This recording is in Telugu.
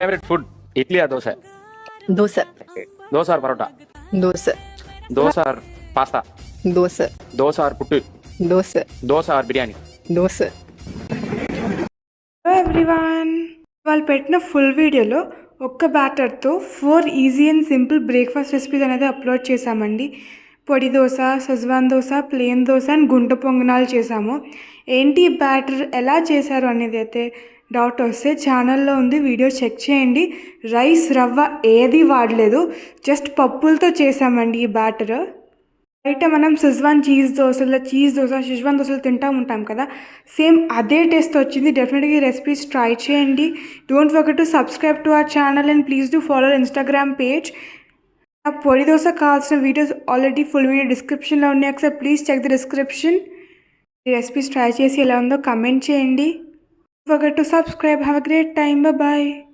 Favourite food idli or dosa? Dosa. Dosa or parotta? Dosa. Dosa or pasta? Dosa. Dosa or puttu? Dosa. Dosa or biryani? Dosa. Hello everyone, వాళ్ళు పెట్టిన ఫుల్ వీడియోలో ఒక్క బ్యాటర్తో 4 easy and simple breakfast recipes అనేది అప్లోడ్ చేశామండి. Podi dosa, Schezwan dosa, plain dosa and gunta ponganalu చేశాము. ఏంటి బ్యాటర్ ఎలా చేశారు అనేది అయితే డౌట్ వస్తే ఛానల్లో ఉంది, వీడియో చెక్ చేయండి. రైస్ రవ్వ ఏది వాడలేదు, జస్ట్ పప్పులతో చేసామండి ఈ బ్యాటర్. బయట మనం సెజ్వాన్ చీజ్ దోశ షెజ్వాన్ దోశలు తింటూ ఉంటాం కదా, సేమ్ అదే టేస్ట్ వచ్చింది. డెఫినెట్గా ఈ రెసిపీస్ ట్రై చేయండి. Don't forget to subscribe to our channel and please do follow Instagram page. ఆ పొడి దోశ కావాల్సిన వీడియోస్ ఆల్రెడీ ఫుల్ వీడియో డిస్క్రిప్షన్లో ఉన్నాయి, ఒకసారి ప్లీజ్ చెక్ ది డిస్క్రిప్షన్. ఈ రెసిపీస్ ట్రై చేసి ఎలా ఉందో కమెంట్ చేయండి. Don't forget to subscribe. Have a great time. Bye bye.